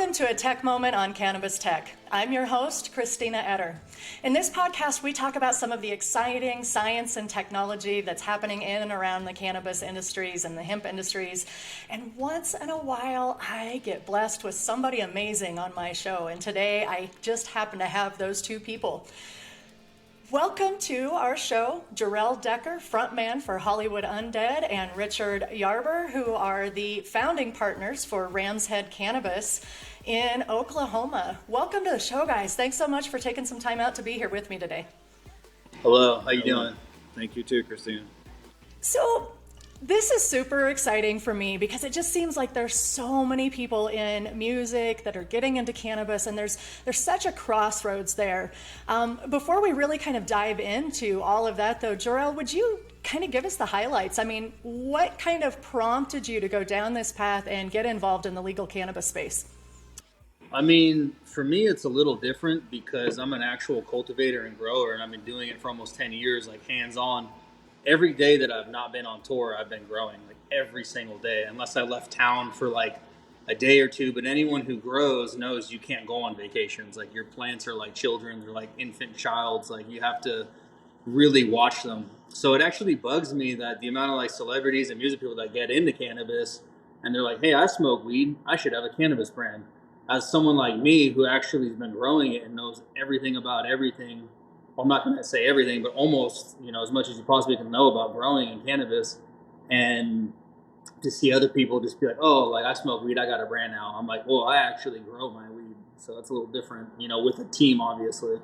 Welcome to a Tech Moment on Cannabis Tech. I'm your host, Christina Etter. In this podcast, we talk about some of the exciting science and technology that's happening in and around the cannabis industries and the hemp industries. And once in a while, I get blessed with somebody amazing on my show. And today, I just happen to have those two people. Welcome to our show, Jorel Decker, frontman for Hollywood Undead, and Richard Yarber, who are the founding partners for Ramshead Cannabis in Oklahoma. Welcome to the show, guys. Thanks so much for taking some time out to be here with me today. Hello, how you doing? Thank you too, Christina. So, this is super exciting for me because it just seems like there's so many people in music that are getting into cannabis, and there's such a crossroads there. Before we really kind of dive into all of that, though, Jorel, would you kind of give us the highlights? I mean, what kind of prompted you to go down this path and get involved in the legal cannabis space? I mean, for me, it's a little different because I'm an actual cultivator and grower, and I've been doing it for almost 10 years, like hands-on. Every day that I've not been on tour, I've been growing, like every single day, unless I left town for like a day or two. But anyone who grows knows you can't go on vacations. Like your plants are like children, they're like infant childs. Like you have to really watch them. So it actually bugs me that the amount of like celebrities and music people that get into cannabis and they're like, hey, I smoke weed, I should have a cannabis brand. As someone like me who actually has been growing it and knows everything about everything, well, I'm not going to say everything, but almost, as much as you possibly can know about growing in cannabis, and to see other people just be like, oh, like I smoke weed, I got a brand now. I'm like, well, I actually grow my weed. So that's a little different, with a team, obviously.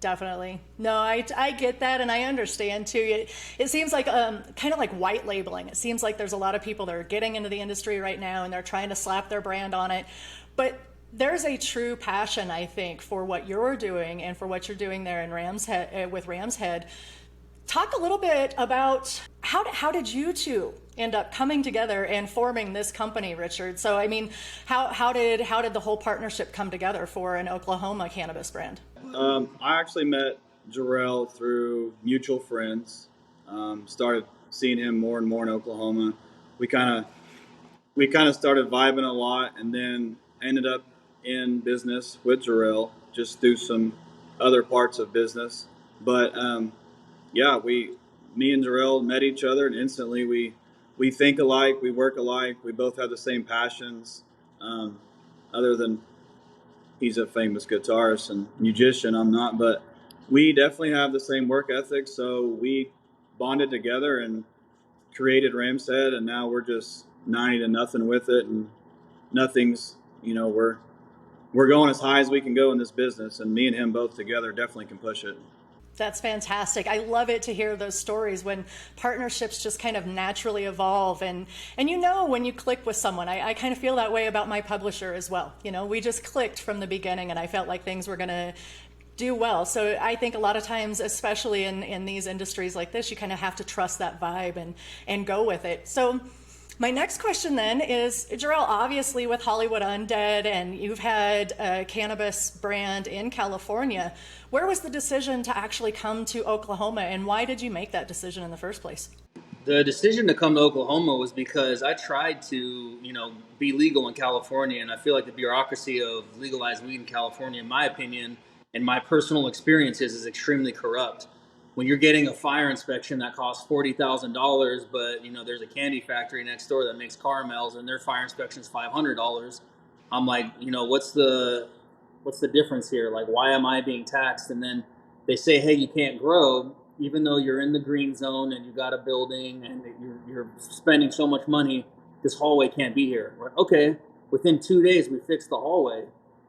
Definitely. No, I get that, and I understand too. It seems like kind of like white labeling. It seems like there's a lot of people that are getting into the industry right now, and they're trying to slap their brand on it. But there's a true passion, I think, for what you're doing and for what you're doing there in Ramshead with Ramshead. Talk a little bit about how did you two end up coming together and forming this company, Richard? So, I mean, how did the whole partnership come together for an Oklahoma cannabis brand? I actually met Jorel through mutual friends. Started seeing him more and more in Oklahoma. We kind of started vibing a lot, and then ended up in business with Jorel just through some other parts of business. But me and Jorel met each other, and instantly we think alike, we work alike, we both have the same passions. Other than he's a famous guitarist and musician, I'm not, but we definitely have the same work ethic. So we bonded together and created Ramshead, and now we're just 90-0 with it, and nothing's, we're going as high as we can go in this business, and me and him both together definitely can push it. That's fantastic. I love it to hear those stories when partnerships just kind of naturally evolve. And when you click with someone, I kind of feel that way about my publisher as well. We just clicked from the beginning, and I felt like things were going to do well. So I think a lot of times, especially in these industries like this, you kind of have to trust that vibe and go with it. So my next question then is, Jorel, obviously with Hollywood Undead, and you've had a cannabis brand in California, where was the decision to actually come to Oklahoma, and why did you make that decision in the first place? The decision to come to Oklahoma was because I tried to, be legal in California, and I feel like the bureaucracy of legalized weed in California, in my opinion, and my personal experiences, is extremely corrupt. When you're getting a fire inspection that costs $40,000, but there's a candy factory next door that makes caramels and their fire inspection is $500, I'm like, what's the difference here? Like, why am I being taxed? And then they say, hey, you can't grow, even though you're in the green zone and you got a building and you're spending so much money. This hallway can't be here. We're like, okay, within 2 days we fixed the hallway,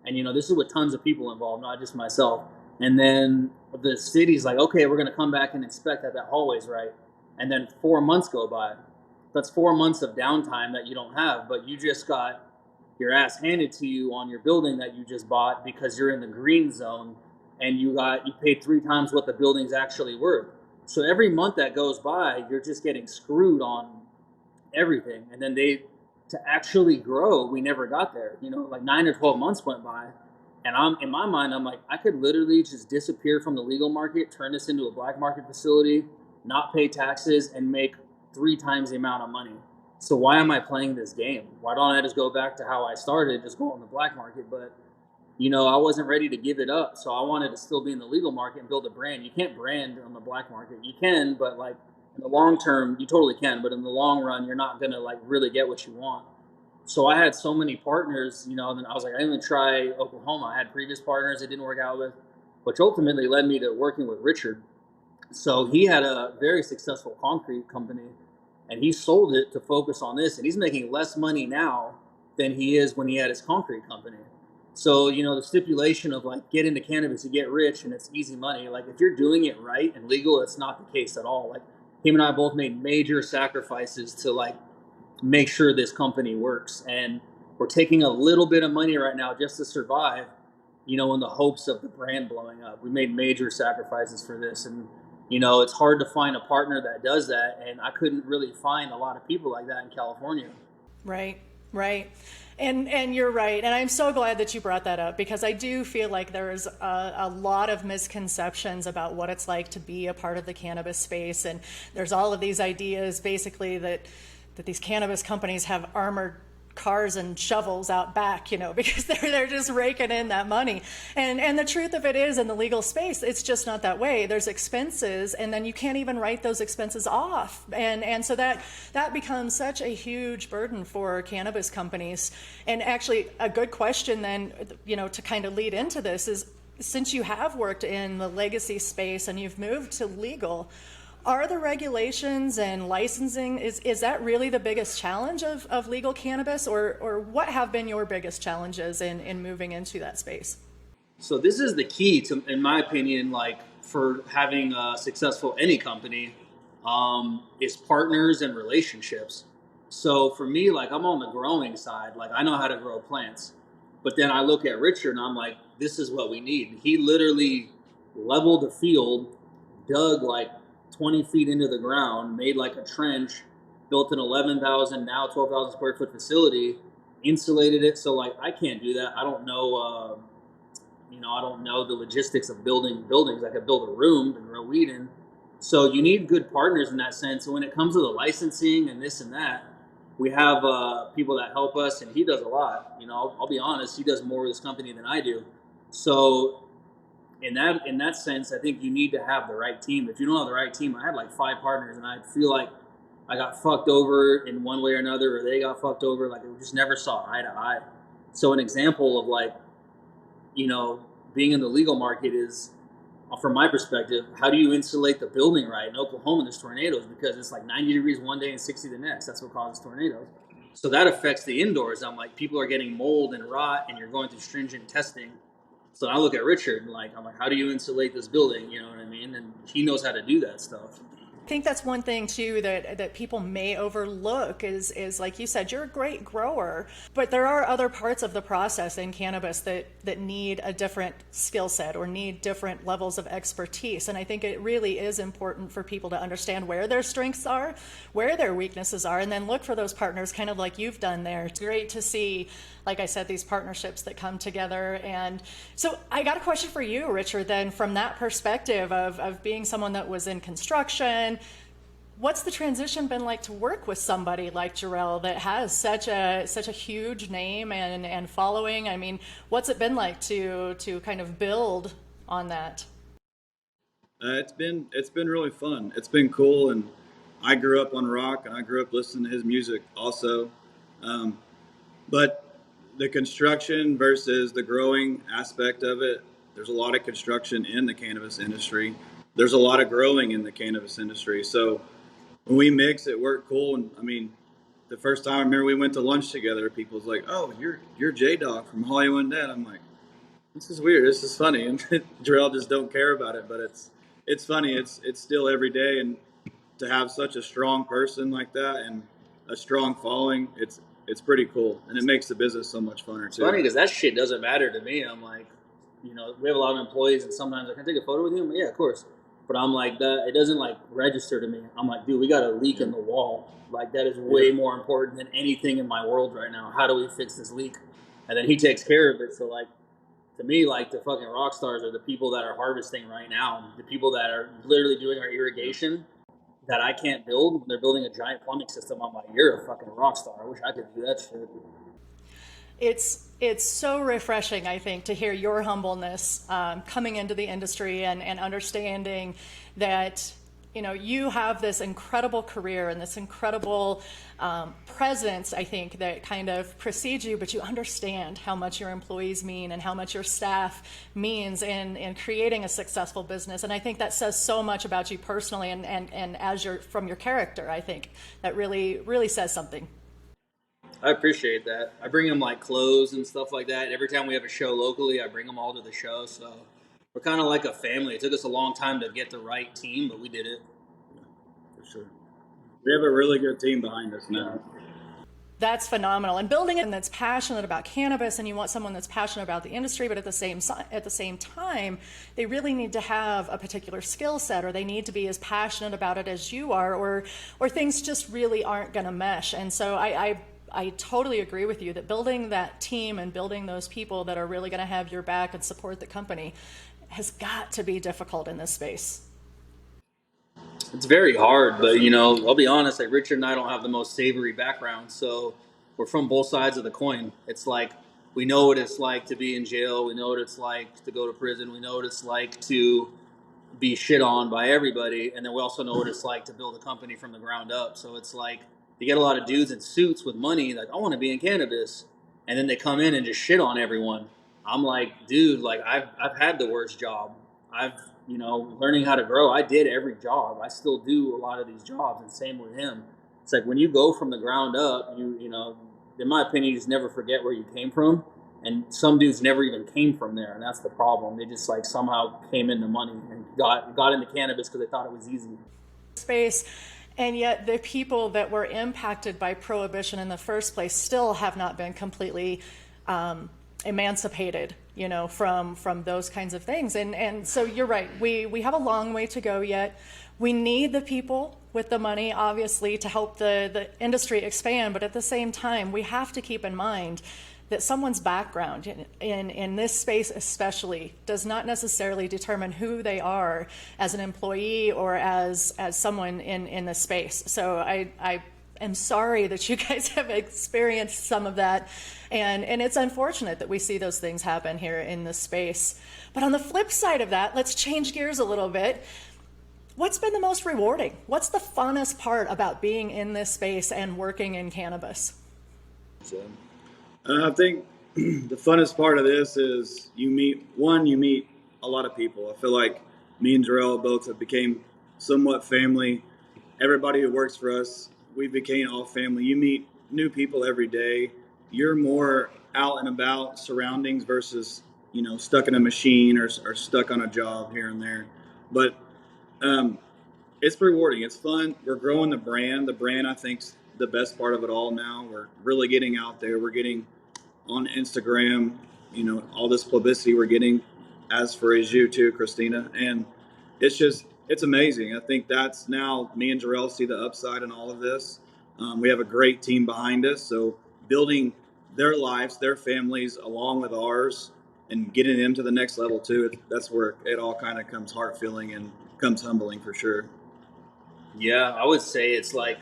and this is with tons of people involved, not just myself. And then the city's like, okay, we're going to come back and inspect that hallway's right. And then 4 months go by. That's 4 months of downtime that you don't have, but you just got your ass handed to you on your building that you just bought because you're in the green zone, and you paid 3 times what the building's actually worth. So every month that goes by, you're just getting screwed on everything. And then to actually grow, we never got there. Like 9 or 12 months went by. And in my mind, I'm like, I could literally just disappear from the legal market, turn this into a black market facility, not pay taxes, and make 3 times the amount of money. So why am I playing this game? Why don't I just go back to how I started, just go on the black market? But I wasn't ready to give it up. So I wanted to still be in the legal market and build a brand. You can't brand on the black market. You can, but like in the long term, you totally can. But in the long run, you're not going to like really get what you want. So I had so many partners, and then I was like, I'm going to try Oklahoma. I had previous partners it didn't work out with, which ultimately led me to working with Richard. So he had a very successful concrete company, and he sold it to focus on this, and he's making less money now than he is when he had his concrete company. So, the stipulation of like get into cannabis, you get rich and it's easy money. Like if you're doing it right and legal, it's not the case at all. Like him and I both made major sacrifices to like make sure this company works. And we're taking a little bit of money right now just to survive, in the hopes of the brand blowing up. We made major sacrifices for this. And, it's hard to find a partner that does that. And I couldn't really find a lot of people like that in California. Right, right. And you're right. And I'm so glad that you brought that up, because I do feel like there's a lot of misconceptions about what it's like to be a part of the cannabis space. And there's all of these ideas basically that these cannabis companies have armored cars and shovels out back, because they're just raking in that money. And the truth of it is, in the legal space, it's just not that way. There's expenses, and then you can't even write those expenses off. And so that becomes such a huge burden for cannabis companies. And actually, a good question then, to kind of lead into this is, since you have worked in the legacy space and you've moved to legal, are the regulations and licensing, is that really the biggest challenge of legal cannabis, or what have been your biggest challenges in moving into that space? So this is the key to, in my opinion, like for having a successful any company, is partners and relationships. So for me, like I'm on the growing side, like I know how to grow plants, but then I look at Richard and I'm like, this is what we need. He literally leveled the field, dug like 20 feet into the ground, made like a trench, built an 11,000, now 12,000 square foot facility, insulated it. So like I can't do that. I don't know. I don't know the logistics of building buildings. I could build a room and grow weed in. So you need good partners in that sense. So when it comes to the licensing and this and that, we have people that help us, and he does a lot. I'll be honest, he does more with this company than I do. So in that sense, I think you need to have the right team. If you don't have the right team, I had like 5 partners, and I feel like I got fucked over in one way or another, or they got fucked over. Like we just never saw eye to eye. So an example of like, being in the legal market is, from my perspective, how do you insulate the building right? In Oklahoma, there's tornadoes because it's like 90 degrees one day and 60 the next. That's what causes tornadoes. So that affects the indoors. I'm like, people are getting mold and rot, and you're going through stringent testing. So I look at Richard and I'm like, how do you insulate this building? You know what I mean? And he knows how to do that stuff. I think that's one thing too that people may overlook is like you said, you're a great grower, but there are other parts of the process in cannabis that need a different skill set or need different levels of expertise. And I think it really is important for people to understand where their strengths are, where their weaknesses are, and then look for those partners, kind of like you've done there. It's great to see, like I said, these partnerships that come together. And so I got a question for you, Richard, then from that perspective of being someone that was in construction. What's the transition been like to work with somebody like Jorel that has such a huge name and following? I mean, what's it been like to kind of build on that? It's been really fun. It's been cool, and I grew up on rock, and I grew up listening to his music also. But the construction versus the growing aspect of it, there's a lot of construction in the cannabis industry. There's a lot of growing in the cannabis industry. So when we mix, it worked cool. And I mean, the first time I remember we went to lunch together, people was like, "Oh, you're J Dog from Hollywood Undead." I'm like, "This is weird. This is funny." And Jorel just don't care about it, but it's funny. It's still every day, and to have such a strong person like that and a strong following, it's pretty cool, and it makes the business so much funner It's too. funny because that shit doesn't matter to me. I'm like, we have a lot of employees, and sometimes I can take a photo with you. I'm like, yeah, of course. But I'm like, that it doesn't like register to me. I'm like, dude, we got a leak in the wall. Like that is way more important than anything in my world right now. How do we fix this leak? And then he takes care of it. So like, to me, like the fucking rock stars are the people that are harvesting right now. The people that are literally doing our irrigation. that I can't build when they're building a giant plumbing system. I'm like, you're a fucking rock star. I wish I could do that shit. It's so refreshing, I think, to hear your humbleness coming into the industry and understanding that you have this incredible career and this incredible presence, I think, that kind of precedes you, but you understand how much your employees mean and how much your staff means in creating a successful business. And I think that says so much about you personally and as from your character. I think that really, really says something. I appreciate that. I bring them like clothes and stuff like that. Every time we have a show locally, I bring them all to the show. So we're kind of like a family. It took us a long time to get the right team, but we did it. For sure. We have a really good team behind us now. That's phenomenal. And building it that's passionate about cannabis, and you want someone that's passionate about the industry, but at the same time, they really need to have a particular skill set, or they need to be as passionate about it as you are, or things just really aren't going to mesh. And so I totally agree with you that building that team and building those people that are really going to have your back and support the company has got to be difficult in this space. It's very hard, but I'll be honest. Like Richard and I don't have the most savory background, so we're from both sides of the coin. It's like we know what it's like to be in jail. We know what it's like to go to prison. We know what it's like to be shit on by everybody, and then we also know what it's like to build a company from the ground up. So it's like you get a lot of dudes in suits with money, like I want to be in cannabis, and then they come in and just shit on everyone. I'm like, dude, like I've had the worst job. I've learning how to grow. I did every job. I still do a lot of these jobs, and same with him. It's like when you go from the ground up, in my opinion, you just never forget where you came from. And some dudes never even came from there, and that's the problem. They just like somehow came into money and got into cannabis because they thought it was easy. Space, and yet the people that were impacted by prohibition in the first place still have not been completely emancipated, from those kinds of things. And so you're right. We have a long way to go yet. We need the people with the money, obviously, to help the industry expand. But at the same time, we have to keep in mind that someone's background in this space especially does not necessarily determine who they are as an employee or as someone in this space. So I am sorry that you guys have experienced some of that, and it's unfortunate that we see those things happen here in this space. But on the flip side of that, let's change gears a little bit. What's been the most rewarding? What's the funnest part about being in this space and working in cannabis? I think the funnest part of this is you meet a lot of people. I feel like me and Jorel both have became somewhat family. Everybody who works for us, we became all family. You meet new people every day. You're more out and about surroundings versus, stuck in a machine or stuck on a job here and there. But it's rewarding. It's fun. We're growing the brand. The brand, I think, is the best part of it all now. We're really getting out there. We're getting on Instagram, all this publicity we're getting, as you too, Christina. And it's amazing. I think that's now me and Jorel see the upside in all of this. We have a great team behind us. So building their lives, their families along with ours and getting them to the next level too. That's where it all kind of comes heart filling and comes humbling for sure. Yeah, I would say it's like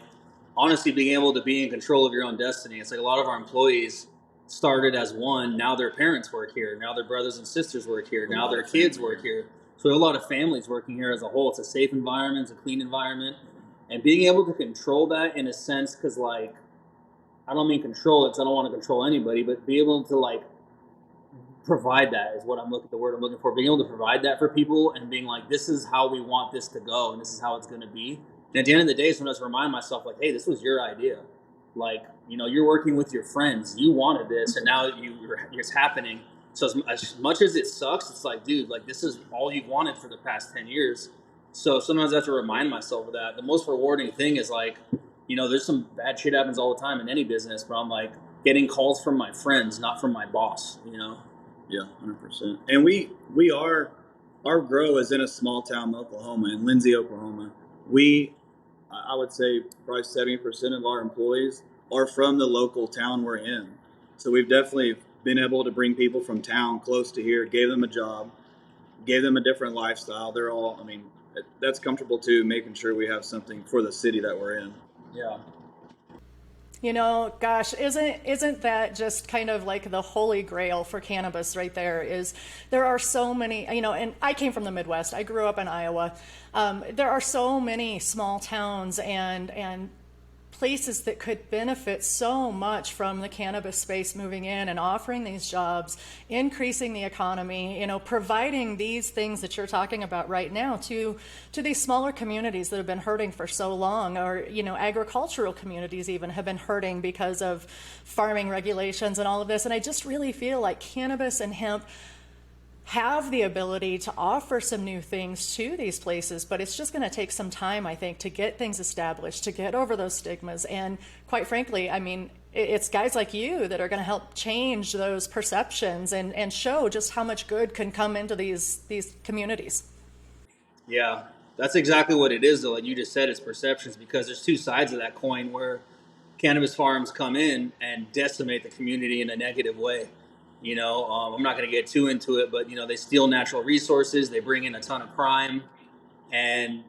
honestly being able to be in control of your own destiny. It's like a lot of our employees started as one. Now their parents work here. Now their brothers and sisters work here. Now their kids work here. So a lot of families working here as a whole. It's a safe environment. It's a clean environment. And being able to control that in a sense, because like, I don't mean control it because I don't want to control anybody, but be able to like provide that is the word I'm looking for. Being able to provide that for people and being like, this is how we want this to go and this is how it's going to be. And at the end of the day, sometimes I remind myself like, hey, this was your idea. Like, you're working with your friends. You wanted this, and now it's happening. So as much as it sucks, it's like, dude, like this is all you've wanted for the past 10 years. So sometimes I have to remind myself of that. The most rewarding thing is like, there's some bad shit happens all the time in any business, but I'm like getting calls from my friends, not from my boss, Yeah, 100%. And our grow is in a small town, Oklahoma, in Lindsay, Oklahoma. I would say probably 70% of our employees are from the local town we're in. So we've definitely been able to bring people from town close to here, gave them a job, gave them a different lifestyle. They're all, that's comfortable too, making sure we have something for the city that we're in. Yeah. Gosh, isn't that just kind of like the holy grail for cannabis right there? Is there are so many, and I came from the Midwest. I grew up in Iowa. There are so many small towns and places that could benefit so much from the cannabis space moving in and offering these jobs, increasing the economy, providing these things that you're talking about right now to these smaller communities that have been hurting for so long, or agricultural communities even have been hurting because of farming regulations and all of this. And I just really feel like cannabis and hemp have the ability to offer some new things to these places, but it's just going to take some time, I think, to get things established, to get over those stigmas. And quite frankly, I mean, it's guys like you that are going to help change those perceptions and show just how much good can come into these communities. Yeah, that's exactly what it is, though. Like you just said, it's perceptions, because there's two sides of that coin where cannabis farms come in and decimate the community in a negative way. I'm not going to get too into it, but they steal natural resources, they bring in a ton of crime, and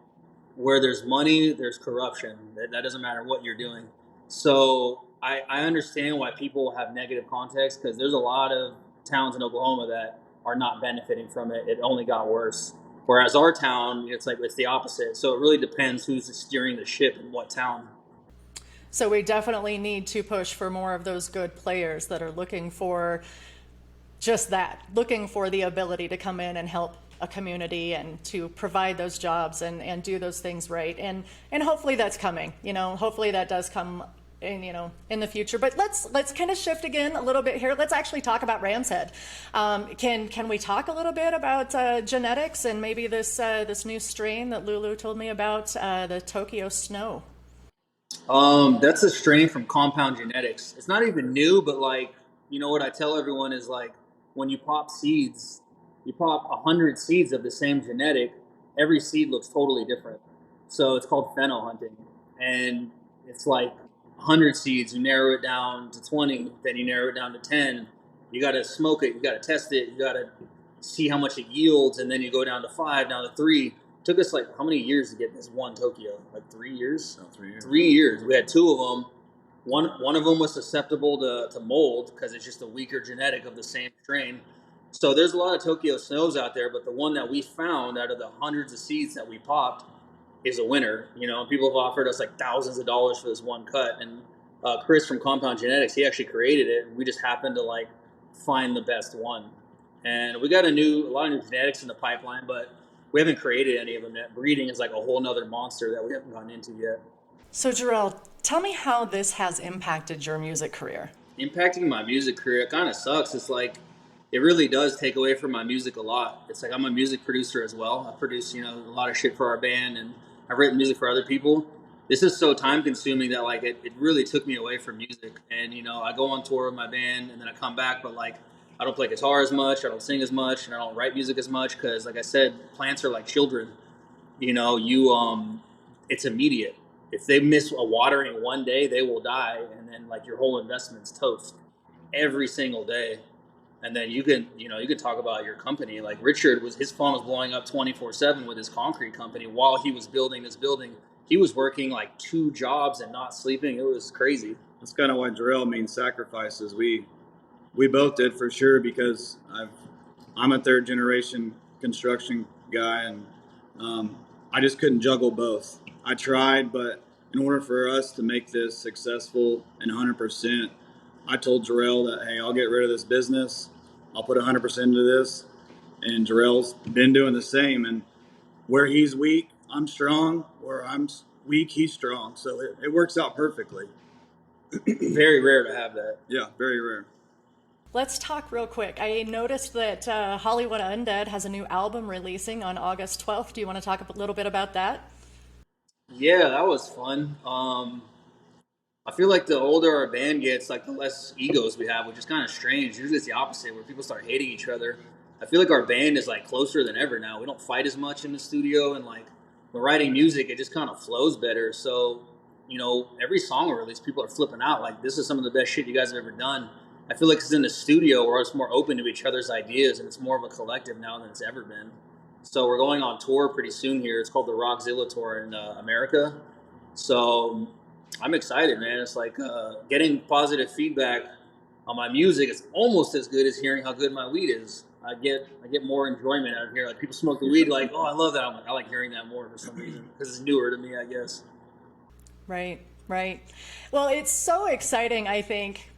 where there's money, there's corruption. That doesn't matter what you're doing. So I understand why people have negative context, because there's a lot of towns in Oklahoma that are not benefiting from it. It only got worse. Whereas our town, it's the opposite. So it really depends who's steering the ship in what town. So we definitely need to push for more of those good players that are looking for just that, looking for the ability to come in and help a community and to provide those jobs and do those things right. And hopefully that's coming, hopefully that does come in the future. But let's kind of shift again a little bit here. Let's actually talk about Ramshead. Can we talk a little bit about genetics and maybe this new strain that Lulu told me about, the Tokyo Snow? That's a strain from Compound Genetics. It's not even new, but what I tell everyone is when you pop seeds, you pop 100 seeds of the same genetic, every seed looks totally different. So it's called pheno hunting. And it's 100 seeds, you narrow it down to 20, then you narrow it down to 10. You got to smoke it, you got to test it, you got to see how much it yields, and then you go down to 5, down to 3. It took us how many years to get this one Tokyo? 3 years? No, 3 years. 3 years. We had 2 of them. One of them was susceptible to mold because it's just a weaker genetic of the same strain. So there's a lot of Tokyo Snows out there, but the one that we found out of the hundreds of seeds that we popped is a winner. People have offered us thousands of dollars for this one cut. And Chris from Compound Genetics, he actually created it, and we just happened to find the best one. And we got a lot of new genetics in the pipeline, but we haven't created any of them yet. Breeding is a whole nother monster that we haven't gotten into yet. So Jorel, tell me how this has impacted your music career. Impacting my music career, it kind of sucks. It's it really does take away from my music a lot. It's I'm a music producer as well. I produce, a lot of shit for our band, and I've written music for other people. This is so time consuming that it really took me away from music. And, I go on tour with my band and then I come back, but I don't play guitar as much, I don't sing as much, and I don't write music as much because, like I said, plants are like children. It's immediate. If they miss a watering one day, they will die, and then your whole investment's toast every single day. And then you can talk about your company. Richard, his phone was blowing up 24/7 with his concrete company while he was building this building. He was working 2 jobs and not sleeping. It was crazy. That's kind of why Jorel means sacrifices. We both did, for sure, because I'm a 3rd generation construction guy, and I just couldn't juggle both. I tried, but in order for us to make this successful and 100%, I told Jorel that, hey, I'll get rid of this business. I'll put 100% into this. And Jorel's been doing the same. And where he's weak, I'm strong. Where I'm weak, he's strong. So it works out perfectly. Very rare to have that. Yeah, very rare. Let's talk real quick. I noticed that Hollywood Undead has a new album releasing on August 12th. Do you want to talk a little bit about that? Yeah, that was fun. I feel the older our band gets, the less egos we have, which is kind of strange. Usually it's the opposite, where people start hating each other. I feel our band is closer than ever now. We don't fight as much in the studio, and when writing music, it just kind of flows better. So, every song we release, people are flipping out. This is some of the best shit you guys have ever done. I feel it's in the studio where it's more open to each other's ideas, and it's more of a collective now than it's ever been. So we're going on tour pretty soon here. It's called the Rockzilla Tour in America. So I'm excited, man. It's like getting positive feedback on my music. It's almost as good as hearing how good my weed is. I get more enjoyment out of here. Like people smoke the weed, like, oh, I love that. I'm like, I like hearing that more for some reason because it's newer to me, I guess. Right, right. Well, it's so exciting, I think,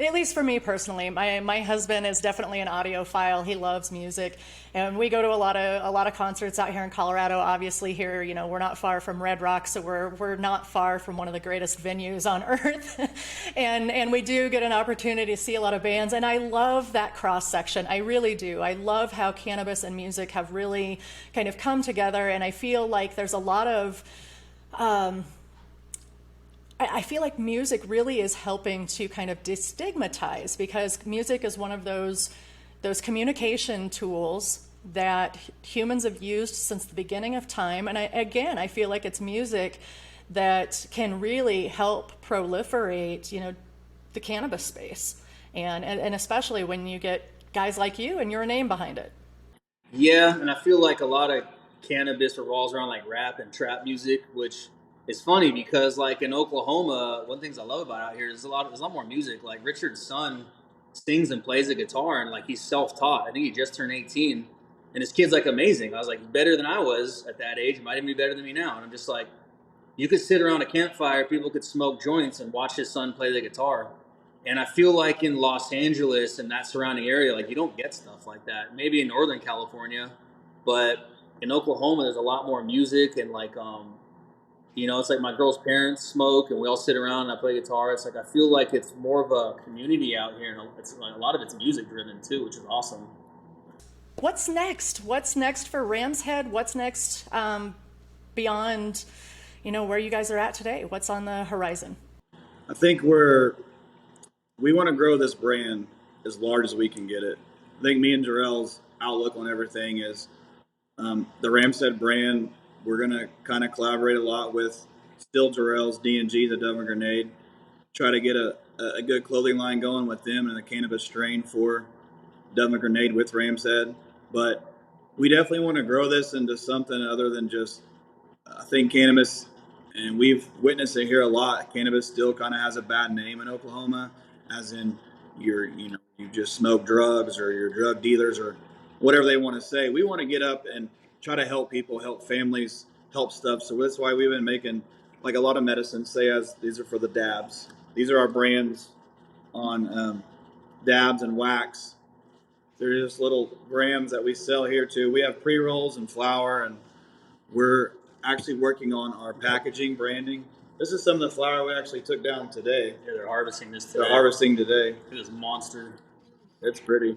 at least for me personally. My husband is definitely an audiophile. He loves music, and we go to a lot of concerts out here in Colorado. Obviously, here, you know, we're not far from Red Rock, so we're not far from one of the greatest venues on earth, and we do get an opportunity to see a lot of bands. And I love that cross section. I really do. I love how cannabis and music have really kind of come together, and I feel like there's a lot of I feel like music really is helping to kind of destigmatize, because music is one of those communication tools that humans have used since the beginning of time. And I feel like it's music that can really help proliferate, you know, the cannabis space, and especially when you get guys like you and your name behind it. Yeah, and I feel like a lot of cannabis revolves around like rap and trap music, which is funny because like in Oklahoma, one of the things I love about out here is there's a lot more music. Like Richard's son sings and plays the guitar, and like he's self-taught. I think he just turned 18, and his kid's like amazing. I was like better than I was at that age. He might even be better than me now. And I'm just like, you could sit around a campfire, people could smoke joints and watch his son play the guitar. And I feel like in Los Angeles and that surrounding area, like you don't get stuff like that. Maybe in Northern California, but in Oklahoma, there's a lot more music and like, you know, it's like my girl's parents smoke and we all sit around and I play guitar. It's like I feel like it's more of a community out here, and it's like a lot of it's music driven too, which is awesome. What's next? What's next for Ramshead? What's next beyond, you know, where you guys are at today? What's on the horizon? I think we want to grow this brand as large as we can get it. I think me and Jorel's outlook on everything is the Ramshead brand. We're gonna kind of collaborate a lot with still Jorel's D&G, the Devil Grenade. Try to get a good clothing line going with them and the cannabis strain for Devil Grenade with Ramshead. But we definitely want to grow this into something other than just I think cannabis, and we've witnessed it here a lot. Cannabis still kind of has a bad name in Oklahoma, as in you just smoke drugs or you're drug dealers or whatever they want to say. We want to get up and try to help people, help families, help stuff. So that's why we've been making like a lot of medicines. Say as these are for the dabs. These are our brands on dabs and wax. They're just little grams that we sell here too. We have pre-rolls and flour, and we're actually working on our packaging, branding. This is some of the flour we actually took down today. Yeah, they're harvesting this today. They're harvesting today. Look at this monster. It's pretty.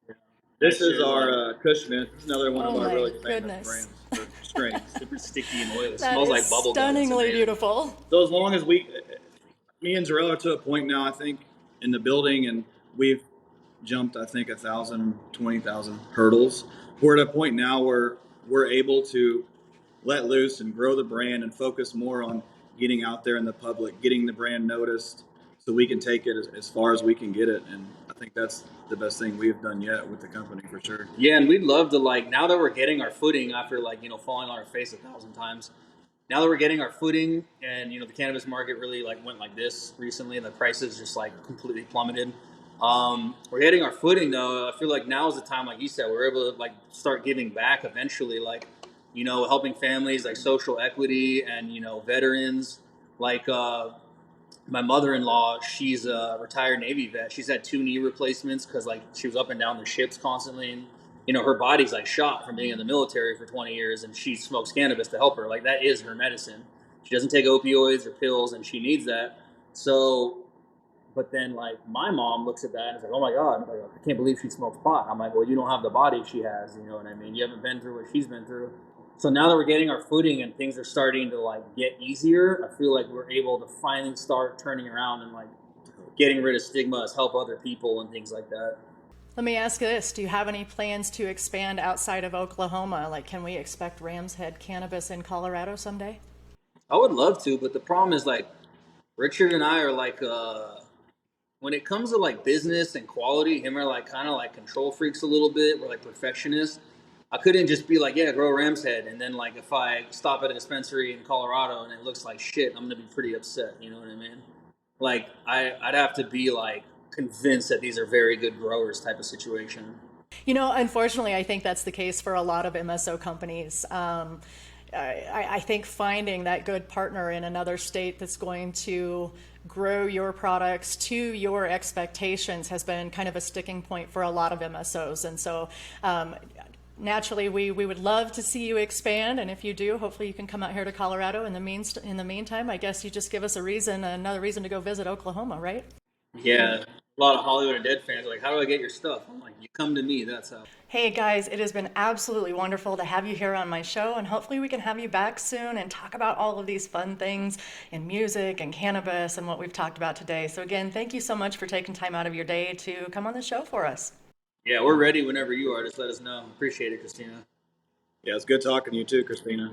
Yeah. This is our Kush Mint. This is another one of Oh our my really famous goodness. brands or strains. Super sticky and oily. It That smells is like bubble gum. It's stunningly amazing. beautiful. So as long as me and Jorel are to a point now, I think, in the building, and we've jumped, I think, 1,000, 20,000 hurdles. We're at a point now where we're able to let loose and grow the brand and focus more on getting out there in the public, getting the brand noticed, so we can take it as far as we can get it. And I think that's the best thing we've done yet with the company for sure. Yeah, and we'd love to, like, now that we're getting our footing after, like, you know, falling on our face 1,000 times, now that we're getting our footing and, you know, the cannabis market really, like, went like this recently and the prices just, like, completely plummeted. We're getting our footing, though. I feel like now is the time, like you said, we're able to, like, start giving back eventually, like, you know, helping families, like social equity and, you know, veterans. Like, my mother-in-law, she's a retired Navy vet. She's had 2 knee replacements because like she was up and down the ships constantly, and you know her body's like shot from being in the military for 20 years, and she smokes cannabis to help her. Like that is her medicine. She doesn't take opioids or pills, and she needs that. So, but then like my mom looks at that and is like, oh my god, like, I can't believe she smokes pot. I'm like, well, you don't have the body she has. You know what I mean? You haven't been through what she's been through. So now that we're getting our footing and things are starting to like get easier, I feel like we're able to finally start turning around and like getting rid of stigmas, help other people and things like that. Let me ask this. Do you have any plans to expand outside of Oklahoma? Like, can we expect Ramshead Cannabis in Colorado someday? I would love to, but the problem is like Richard and I are like when it comes to like business and quality, him are like kind of like control freaks a little bit. We're like perfectionists. I couldn't just be like, yeah, grow Ramshead, and then like if I stop at a dispensary in Colorado and it looks like shit, I'm gonna be pretty upset. You know what I mean? Like I'd have to be like convinced that these are very good growers type of situation. Unfortunately, I think that's the case for a lot of MSO companies. I think finding that good partner in another state that's going to grow your products to your expectations has been kind of a sticking point for a lot of MSOs. And so, naturally, we would love to see you expand. And if you do, hopefully you can come out here to Colorado. In the meantime, I guess you just give us another reason to go visit Oklahoma, right? Yeah, a lot of Hollywood Undead fans are like, how do I get your stuff? I'm like, you come to me. That's how. Hey guys, it has been absolutely wonderful to have you here on my show, and hopefully we can have you back soon and talk about all of these fun things in music and cannabis and what we've talked about today. So again, thank you so much for taking time out of your day to come on the show for us. Yeah, we're ready whenever you are. Just let us know. Appreciate it, Christina. Yeah, it's good talking to you too, Christina.